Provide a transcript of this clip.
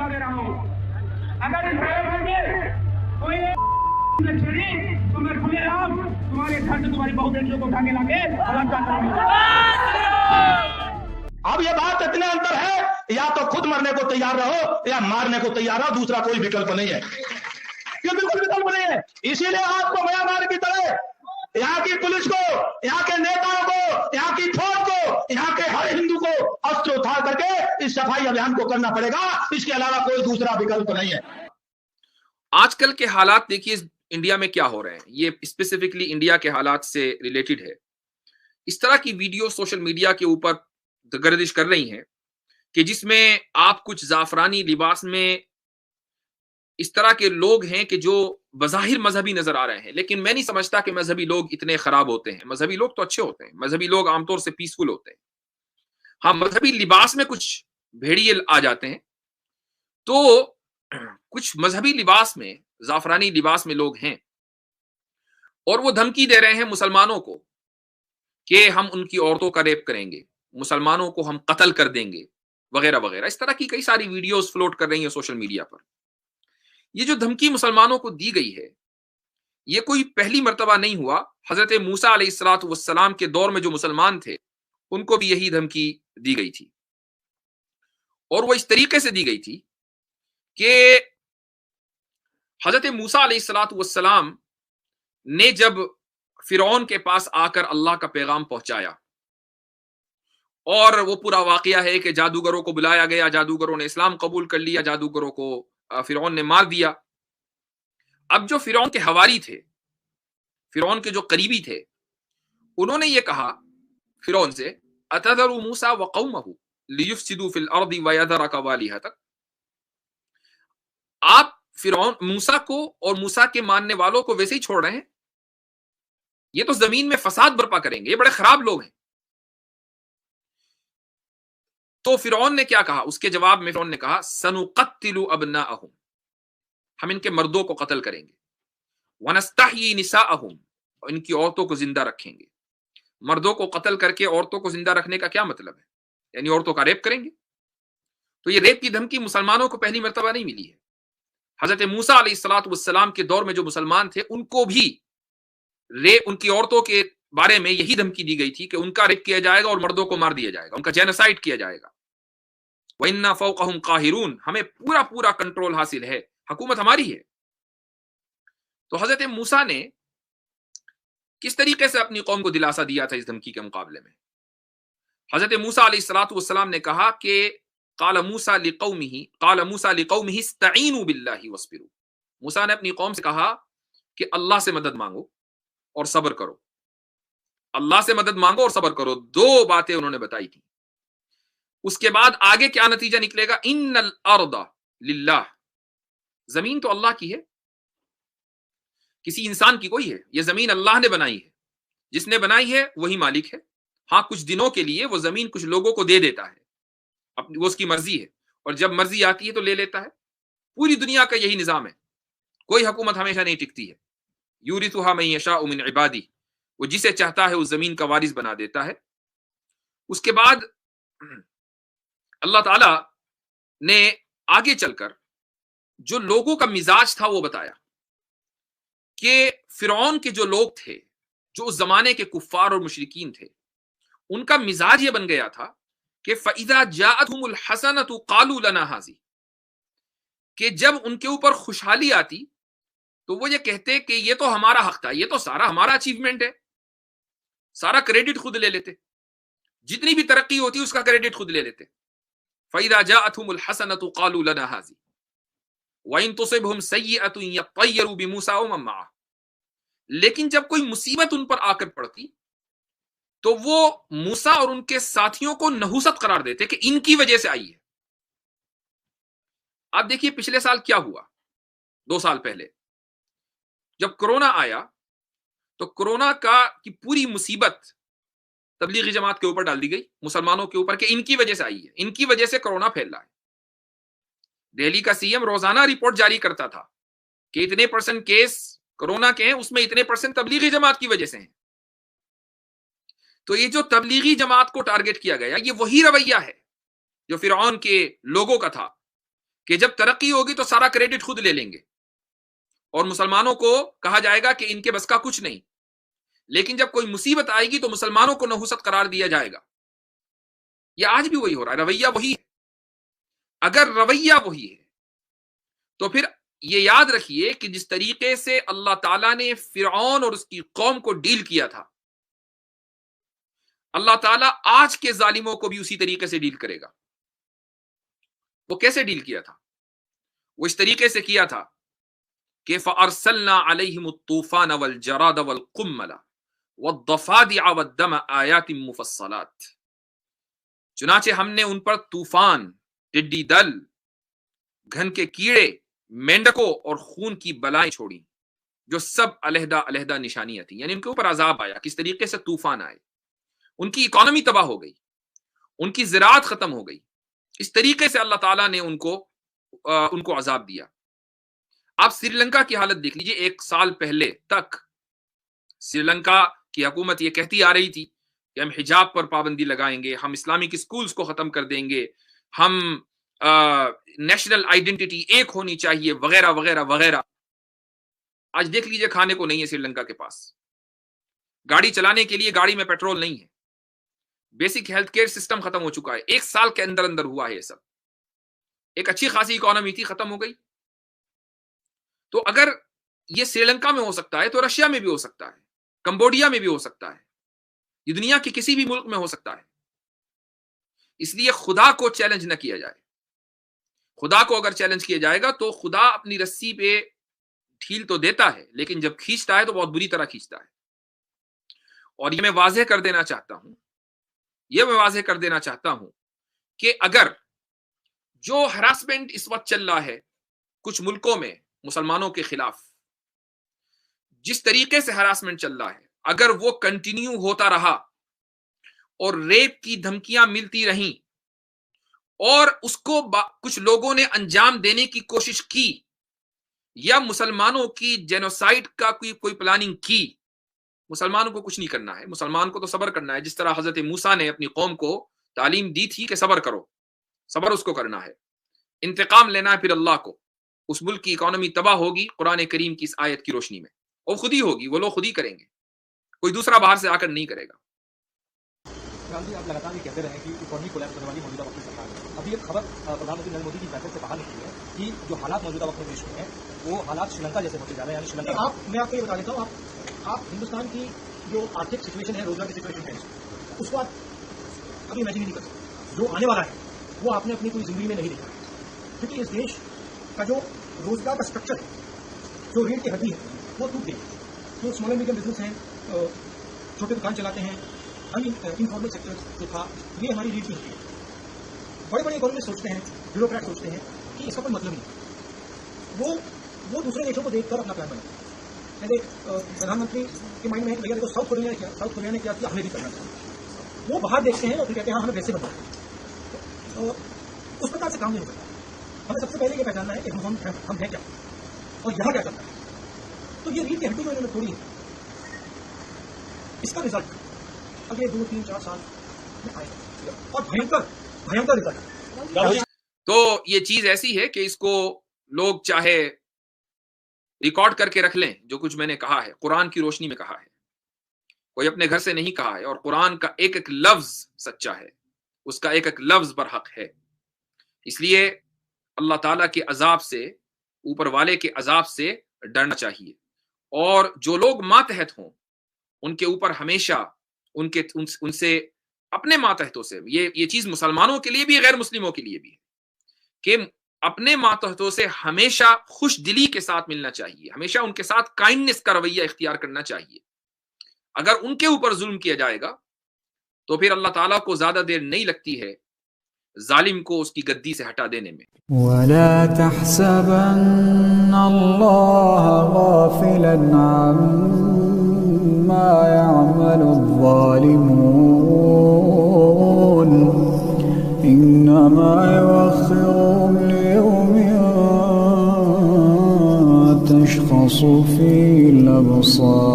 सलाह दे रहा हूँ, अगर इस आयोजन में कोई छेड़ी तो मैं खुलेआम तुम्हारे घर से तुम्हारी बहु बेटियों को उठा के लाके बलात्कार करूंगा। अब ये बात इतने अंतर है, या तो खुद मरने को तैयार रहो या मारने को तैयार रहो, दूसरा कोई विकल्प नहीं है। ये बिल्कुल विकल्प नहीं है। इसीलिए आपको म्यांमार की तरह यहाँ की पुलिस को, यहाँ के नेताओं को, यहाँ की फौज को, यहाँ के हर हिंदू को अस्त्र उठा करके इस सफाई अभियान को करना पड़ेगा। इसके अलावा कोई दूसरा विकल्प नहीं है। आजकल के हालात देखिए इंडिया में क्या हो रहे हैं, ये स्पेसिफिकली इंडिया के हालात से रिलेटेड है। इस तरह की वीडियो सोशल मीडिया के ऊपर गर्दिश कर रही हैं कि जिसमें आप कुछ जाफरानी लिबास में इस तरह के लोग हैं कि जो बज़ाहिर मजहबी नजर आ रहे हैं, लेकिन मैं नहीं समझता कि मजहबी लोग इतने खराब होते हैं। मजहबी लोग तो अच्छे होते हैं, मजहबी लोग आमतौर से पीसफुल होते हैं। हाँ, मजहबी लिबास में कुछ भेड़िए आ जाते हैं, तो कुछ मजहबी लिबास में, जाफरानी लिबास में लोग हैं और वो धमकी दे रहे हैं मुसलमानों को कि हम उनकी औरतों का रेप करेंगे, मुसलमानों को हम कत्ल कर देंगे, वगैरह वगैरह। इस तरह की कई सारी वीडियोस फ्लोट कर रही हैं सोशल मीडिया पर। ये जो धमकी मुसलमानों को दी गई है, ये कोई पहली मर्तबा नहीं हुआ। हजरत मूसा अलैहिस्सलातु वस्सलाम के दौर में जो मुसलमान थे उनको भी यही धमकी दी गई थी, और वो इस तरीके से दी गई थी कि हजरत मूसा अलैहिस्सलातु वस्सलाम ने जब फिरौन के पास आकर अल्लाह का पैगाम पहुंचाया, और वो पूरा वाकया है कि जादूगरों को बुलाया गया, जादूगरों ने इस्लाम कबूल कर लिया, जादूगरों को फिरौन ने मार दिया। अब जो फिरौन के हवारी थे, फिरौन के जो करीबी थे, उन्होंने ये कहा फिरौन से, अतज़रु मूसा व कौमहु लियुफ्सिदू फिल अर्दि व यज़रका वालिहतक। आप फिरौन मूसा को और मूसा के मानने वालों को वैसे ही छोड़ रहे हैं, ये तो जमीन में फसाद बर्पा करेंगे, ये बड़े खराब लोग हैं। तो फिरौन ने क्या कहा? उसके जवाब में फिरौन ने कहा, सनुक़त्तिलु अब्नाअहुम, हम इनके मर्दों को कत्ल करेंगे, वनस्तहयी निसाअहुम, और इनकी औरतों को जिंदा रखेंगे। मर्दों को कत्ल करके औरतों को जिंदा रखने का क्या मतलब है? यानी औरतों का रेप करेंगे। तो ये रेप की धमकी मुसलमानों को पहली मर्तबा नहीं मिली है। हजरत मूसा अलैहिस्सलातु वस्सलाम के दौर में जो मुसलमान थे उनको भी उनकी औरतों के बारे में यही धमकी दी गई थी कि उनका रेप किया जाएगा और मर्दों को मार दिया जाएगा, उनका जेनोसाइड किया जाएगा। व इन्ना फौकहुम काहिरून, हमें पूरा पूरा कंट्रोल हासिल है, हुकूमत हमारी है। तो हजरत मूसा ने किस तरीके से अपनी कौम को दिलासा दिया था इस धमकी के मुकाबले में? हजरत मूसा अलैहिस्सलातु वस्सलाम ने कहा कि क़ाल मूसा लिक़ौमिही इस्तईनु बिल्लाहि वस्बिरू। मूसा ने अपनी कौम से कहा कि अल्लाह से मदद मांगो और सब्र करो। अल्लाह से मदद मांगो और सब्र करो, दो बातें उन्होंने बताई थी। उसके बाद आगे क्या नतीजा निकलेगा? इन्नल अर्दा लिल्लाह, जमीन तो अल्लाह की है, किसी इंसान की कोई है। ये जमीन अल्लाह ने बनाई है, जिसने बनाई है वही मालिक है। हाँ, कुछ दिनों के लिए वो जमीन कुछ लोगों को दे देता है, अपनी वो उसकी मर्जी है, और जब मर्जी आती है तो ले लेता है। पूरी दुनिया का यही निजाम है, कोई हुकूमत हमेशा नहीं टिकती है। यूरिथुहा मन यशाउ मिन इबादी, वो जिसे चाहता है उस जमीन का वारिस बना देता है। उसके बाद अल्लाह ताला ने आगे चलकर जो लोगों का मिजाज था वो बताया कि फिरौन के जो लोग थे, जो उस जमाने के कुफ्फार और मुशरिकीन थे, उनका मिजाज ये बन गया था कि फइज़ा जाअतहुमुल हसनतु क़ालू लना हाज़ी, कि जब उनके ऊपर खुशहाली आती तो वो ये कहते कि ये तो हमारा हक था, ये तो सारा हमारा अचीवमेंट है, सारा क्रेडिट खुद ले लेते, जितनी भी तरक्की होती उसका क्रेडिट खुद ले लेते। फइज़ा जाअतहुमुल हसनतु क़ालू लना हाज़ी व इन तुसिबहुम सय्यअतुन यत्तय्यरू बिमूसा व मन मअह। लेकिन जब कोई मुसीबत उन पर आकर पड़ती तो वो मूसा और उनके साथियों को नहुसत करार देते कि इनकी वजह से आई है। आप देखिए पिछले साल क्या हुआ, 2 साल पहले जब कोरोना आया तो कोरोना की पूरी मुसीबत तबलीगी जमात के ऊपर डाल दी गई, मुसलमानों के ऊपर, कि इनकी वजह से आई है, इनकी वजह से कोरोना फैल रहा है। दिल्ली का सीएम रोजाना रिपोर्ट जारी करता था कि इतने % केस कोरोना के हैं, उसमें इतने % तबलीगी जमात की वजह से हैं। तो ये जो तबलीगी जमात को टारगेट किया गया, ये वही रवैया है जो फिरौन के लोगों का था کہ جب ترقی ہوگی تو سارا کریڈٹ خود لے لیں گے اور مسلمانوں کو کہا جائے گا کہ ان کے بس کا کچھ نہیں. لیکن جب کوئی مصیبت آئے گی تو مسلمانوں کو نحوست قرار دیا جائے گا. یہ آج بھی وہی ہو رہا ہے، رویہ وہی ہے. اگر رویہ وہی ہے تو پھر یہ یاد رکھیے کہ جس طریقے سے اللہ تعالیٰ نے فرعون اور اس کی قوم کو ڈیل کیا تھا، اللہ تعالیٰ آج کے ظالموں کو بھی اسی طریقے سے ڈیل کرے گا. وہ کیسے ڈیل کیا تھا؟ وہ اس طریقے سے کیا تھا کہ فَأَرْسَلْنَا عَلَيْهِمُ الطُّوفَانَ وَالْجَرَادَ وَالْقُمَّلَ وَالضَّفَادِعَ وَالدَّمَ آيَاتٍ مُفَصَّلَاتٍ. چنانچہ ہم نے ان پر طوفان، ٹڈی دل، گھن کے کیڑے، مینڈکوں اور خون کی بلائیں چھوڑی جو سب علیحدہ علیحدہ نشانیاں تھیں. یعنی ان کے اوپر عذاب آیا. کس طریقے سے؟ طوفان آئے، ان کی اکانومی تباہ ہو گئی، ان کی زراعت ختم ہو گئی. اس طریقے سے اللہ تعالیٰ نے ان کو عذاب دیا. آپ سری لنکا کی حالت دیکھ لیجئے. 1 سال پہلے تک سری لنکا کی حکومت یہ کہتی آ رہی تھی کہ ہم حجاب پر پابندی لگائیں گے، ہم اسلامک اسکولز کو ختم کر دیں گے، ہم نیشنل آئیڈینٹی ایک ہونی چاہیے، وغیرہ وغیرہ وغیرہ. آج دیکھ لیجئے کھانے کو نہیں ہے سری لنکا کے پاس، گاڑی چلانے کے لیے گاڑی میں پیٹرول نہیں ہے، بیسک ہیلتھ کیئر سسٹم ختم ہو چکا ہے. 1 سال کے اندر اندر ہوا ہے یہ سب. ایک اچھی خاصی اکانومی تھی، ختم ہو گئی. تو اگر یہ سری لنکا میں ہو سکتا ہے تو رشیا میں بھی ہو سکتا ہے، کمبوڈیا میں بھی ہو سکتا ہے، یہ دنیا کے کسی بھی ملک میں ہو سکتا ہے. اس لیے خدا کو چیلنج نہ کیا جائے. خدا کو اگر چیلنج کیا جائے گا تو خدا اپنی رسی پہ ڈھیل تو دیتا ہے، لیکن جب کھینچتا ہے تو بہت بری طرح کھینچتا ہے. اور یہ میں واضح کر دینا چاہتا ہوں کہ اگر جو ہراسمنٹ اس وقت چل رہا ہے کچھ ملکوں میں مسلمانوں کے خلاف، جس طریقے سے ہراسمنٹ چل رہا ہے، اگر وہ کنٹینیو ہوتا رہا اور ریپ کی دھمکیاں ملتی رہیں اور اس کو کچھ لوگوں نے انجام دینے کی کوشش کی یا مسلمانوں کی جینوسائیڈ کا کوئی پلاننگ کی، مسلمانوں کو کچھ نہیں کرنا ہے. مسلمان کو تو صبر کرنا ہے. جس طرح حضرت موسیٰ نے اپنی قوم کو تعلیم دی تھی کہ صبر کرو، صبر اس کو کرنا ہے. انتقام لینا ہے پھر اللہ کو. اس ملک کی اکانومی تباہ ہوگی قرآن کریم کی اس آیت کی روشنی میں، اور خود ہی ہوگی. وہ لوگ خود ہی کریں گے، کوئی دوسرا باہر سے آ کر نہیں کرے گا. آپ لگاتار یہ کہتے رہے کہ اکانومی کولیپس کرنے والی موجودہ وقت کی سرکار ہے. ابھی ایک خبر پردھان منتری نریندر مودی کی بیٹھک سے باہر نکلی ہے کہ جو حالات موجودہ وقت میں پیش ہوئے ہیں وہ حالات شری لنکا جیسے ہوتے جا رہے ہیں. یعنی شری لنکا میں آپ کو یہ بتا دیتا ہوں، آپ ہندوستان کی جو آرتھک سچویشن ہے، روزگار کی سچویشن ہے، اس کو آپ ابھی امیجن نہیں کر سکتے. جو آنے والا ہے وہ آپ نے اپنی کوئی زندگی میں نہیں دیکھا ہے، کیونکہ اس دیش کا جو روزگار کا اسٹرکچر ہے، جو ریٹ کی ہڈی ہے، وہ ٹوٹ گئی. جو اسمال اینڈ میڈیم بزنس ہیں، چھوٹے دکان چلاتے ہیں، انفارمل سیکٹر جو تھا، یہ ہماری ریٹ کی ہڈی ہے. بڑے بڑے اکانومسٹ سوچتے ہیں، بیوروکریٹ سوچتے ہیں کہ اس کا کوئی مطلب نہیں. وہ دوسرے دیشوں کو دیکھ کر اپنا پلان بناتے ہیں. پردھان منتری کے مائنڈ میں ہے کہ بھیا دیکھو ساؤتھ کوریا نے کیا کیا، ہمیں بھی کرنا چاہیے. وہ باہر دیکھتے ہیں اور پھر کہتے ہیں ہاں ہمیں ویسے بنانا. اس پرکار سے کام نہیں ہو سکتا. ہمیں سب سے پہلے یہ پہچاننا ہے کہ ہم ہیں کیا اور یہاں کیا کرنا ہے. تو یہ ریٹ کی ہڈی جو انہوں نے توڑی ہے، اس کا رزلٹ اگلے 2 3 4 سال میں آئے گا اور بھینکر رزلٹ. تو یہ چیز ایسی ہے کہ اس کو لوگ چاہے ریکارڈ کر کے رکھ لیں، جو کچھ میں نے کہا ہے قرآن کی روشنی میں کہا ہے، کوئی اپنے گھر سے نہیں کہا ہے. اور قرآن کا ایک ایک لفظ سچا ہے، اس کا ایک ایک لفظ برحق ہے. اس لیے اللہ تعالیٰ کے عذاب سے، اوپر والے کے عذاب سے ڈرنا چاہیے. اور جو لوگ ماتحت ہوں ان کے اوپر ہمیشہ ان سے اپنے ماتحتوں سے، یہ چیز مسلمانوں کے لیے بھی، غیر مسلموں کے لیے بھی ہے کہ اپنے ماتحتوں سے ہمیشہ خوش دلی کے ساتھ ملنا چاہیے، ہمیشہ ان کے ساتھ کائنڈنس کا رویہ اختیار کرنا چاہیے. اگر ان کے اوپر ظلم کیا جائے گا تو پھر اللہ تعالیٰ کو زیادہ دیر نہیں لگتی ہے ظالم کو اس کی گدی سے ہٹا دینے میں. وَلَا تَحْسَبَنَّ اللَّهَ غَافِلًا عَمَّا يَعْمَلُ الظَّالِمُونَ إِنَّمَا يُؤَخِّرُهُمْ لِيَوْمٍ تَشْخَصُ فِيهِ الْأَبْصَارُ